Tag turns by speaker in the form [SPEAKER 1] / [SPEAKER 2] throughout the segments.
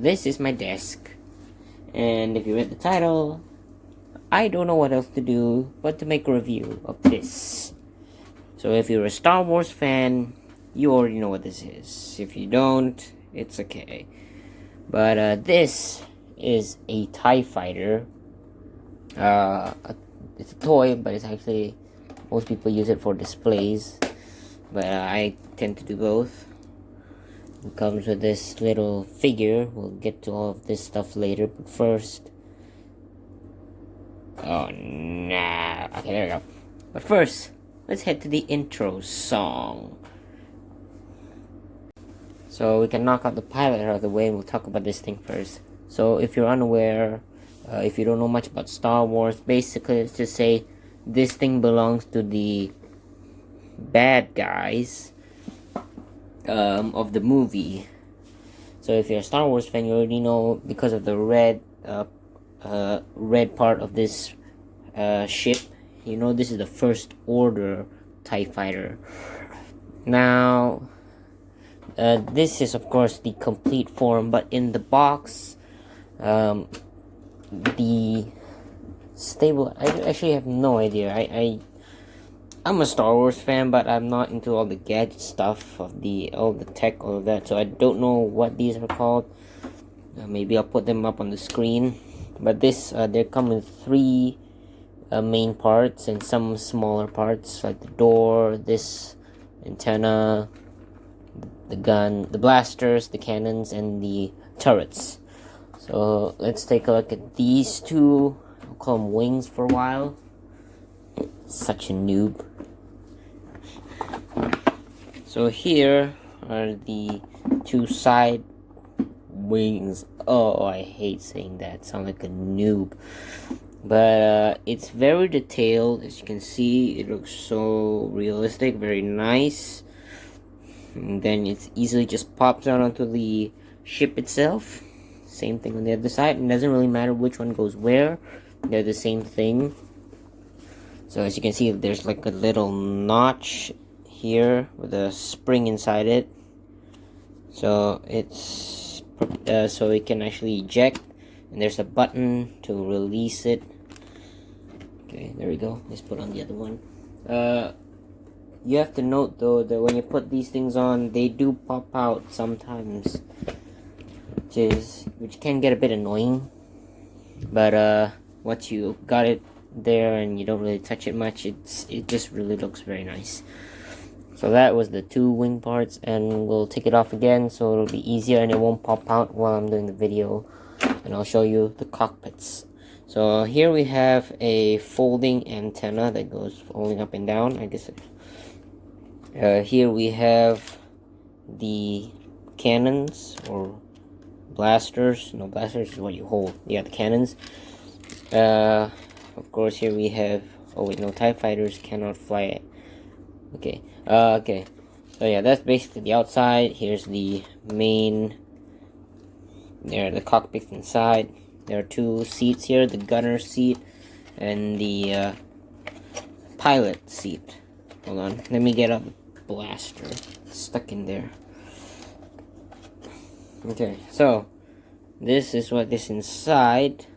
[SPEAKER 1] this is my desk. And if you read the title, I don't know what else to do but to make a review of this. So if you're a Star Wars fan, you already know what this is. If you don't, it's okay. But this is a TIE Fighter. It's a toy, but it's actually, most people use it for displays. But I tend to do both. It comes with this little figure. We'll get to all of this stuff later, but first... Oh, nah. Okay, there we go. But first, let's head to the intro song. So we can knock out the pilot out of the way and we'll talk about this thing first. So if you're unaware, if you don't know much about Star Wars, basically let's just say this thing belongs to the bad guys of the movie. So if you're a Star Wars fan, you already know because of the red part of this ship. You know this is the First Order TIE Fighter. Now, this is of course the complete form, but in the box, the stable. I actually have no idea. I'm a Star Wars fan, but I'm not into all the gadget stuff of all the tech, all of that. So I don't know what these are called. Maybe I'll put them up on the screen. But this, they come with 3 main parts and some smaller parts, like the door, this antenna, the gun, the blasters, the cannons, and the turrets. So let's take a look at these 2. I'll call them wings for a while. Such a noob. So here are the 2 side wings. Oh, I hate saying that. Sound like a noob. But it's very detailed. As you can see, it looks so realistic, very nice. And then it easily just pops out onto the ship itself. Same thing on the other side. It doesn't really matter which one goes where. They're the same thing. So as you can see, there's like a little notch here with a spring inside it. So it's so it can actually eject, and there's a button to release it. Okay, there we go. Let's put on the other one. You have to note though that when you put these things on, they do pop out sometimes, which can get a bit annoying. But once you got it there and you don't really touch it much, it just really looks very nice. So that was the 2 wing parts, and we'll take it off again so it'll be easier and it won't pop out while I'm doing the video. And I'll show you the cockpits. So here we have a folding antenna that goes folding up and down, I guess. Here we have the cannons or blasters. No, blasters is what you hold. Yeah, the cannons. Of course, here we have... Oh wait, no, TIE Fighters cannot fly it. Okay, okay. So yeah, that's basically the outside. Here's the main... There are the cockpits inside. There are 2 seats here, the gunner seat and the pilot seat. Hold on, let me get a blaster. It's stuck in there. Okay, so this is what is inside.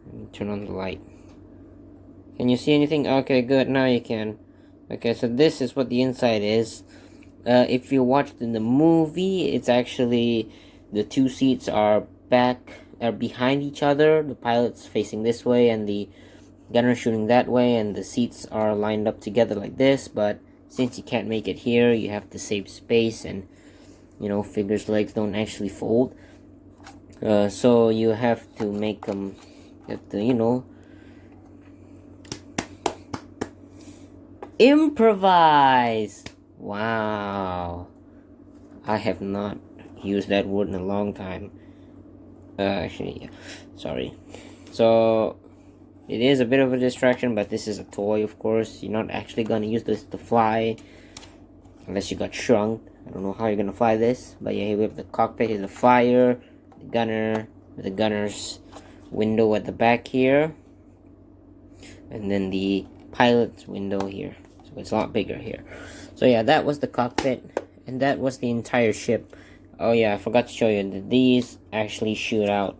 [SPEAKER 1] Let me turn on the light. Can you see anything? Okay, good. Now you can. Okay, so this is what the inside is. If you watched in the movie, it's actually the 2 seats are behind each other. The pilot's facing this way and the gunner shooting that way, and the seats are lined up together like this. But since you can't make it here, you have to save space, and you know, figures' legs don't actually fold. So you have to make them. You have to, you know, improvise. Wow, I have not used that word in a long time. Actually, yeah. Sorry. So it is a bit of a distraction, but this is a toy, of course. You're not actually gonna use this to fly unless you got shrunk. I don't know how you're gonna fly this, but yeah, here we have the cockpit. Here's the fire, the gunner, the gunner's window at the back here, and then the pilot's window here. So it's a lot bigger here. So yeah, that was the cockpit, and that was the entire ship. Oh yeah, I forgot to show you that these actually shoot out.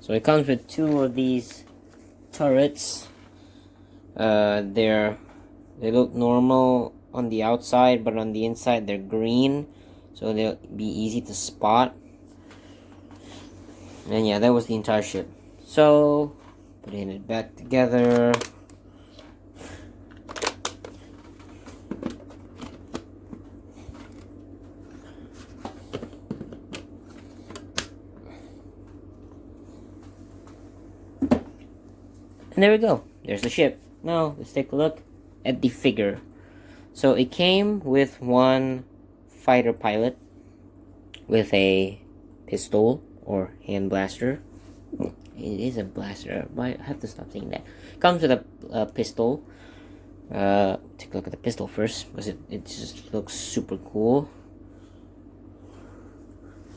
[SPEAKER 1] So it comes with 2 of these turrets. They look normal on the outside, but on the inside they're green, so they'll be easy to spot. And yeah, that was the entire ship. So putting it back together. And there we go. There's the ship. Now, let's take a look at the figure. So it came with 1 fighter pilot with a pistol or hand blaster. It is a blaster. I have to stop saying that. Comes with a pistol. Take a look at the pistol first, because it just looks super cool.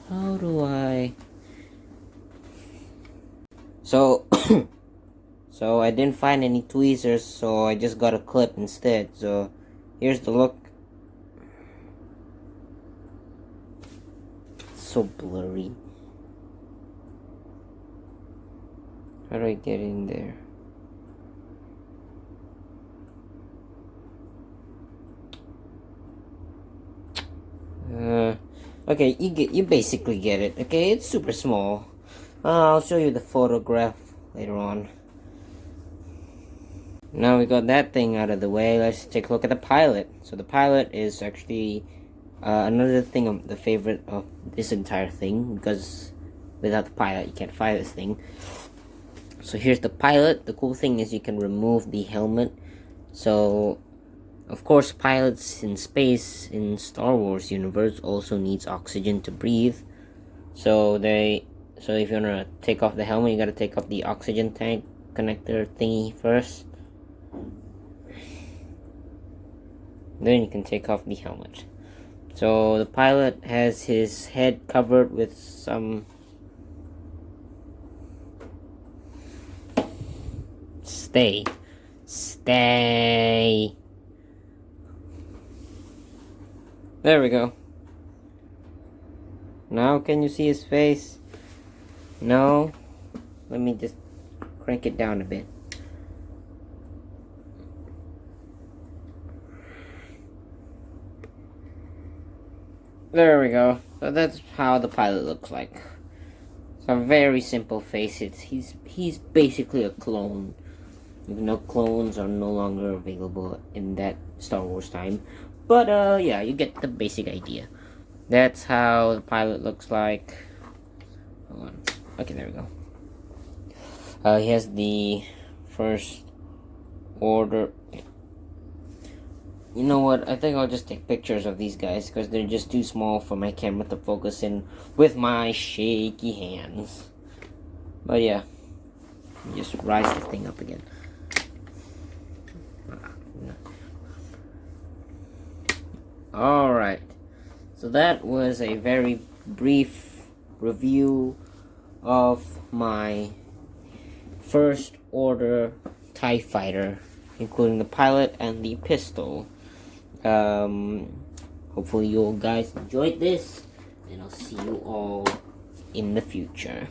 [SPEAKER 1] How do I... So... So I didn't find any tweezers, so I just got a clip instead. So here's the look. It's so blurry. How do I get in there? Okay, you basically get it. Okay, it's super small. I'll show you the photograph later on. Now we got that thing out of the way, let's take a look at the pilot. So the pilot is actually another thing of the favorite of this entire thing, because without the pilot you can't fly this thing. So here's the pilot. The cool thing is you can remove the helmet. So of course pilots in space in Star Wars universe also needs oxygen to breathe. So if you wanna take off the helmet, you gotta take off the oxygen tank connector thingy first. Then you can take off the helmet. So the pilot has his head covered with some stay. There we go. Now can you see his face? No? Let me just crank it down a bit. There we go. So that's how the pilot looks like. It's a very simple face. He's basically a clone. Even though clones are no longer available in that Star Wars time. But yeah, you get the basic idea. That's how the pilot looks like. Hold on. Okay, there we go. He has the first order. You know what, I think I'll just take pictures of these guys, because they're just too small for my camera to focus in with my shaky hands. But yeah, just rise this thing up again. Alright, so that was a very brief review of my first order TIE fighter, including the pilot and the pistol. Hopefully you all guys enjoyed this, and I'll see you all in the future.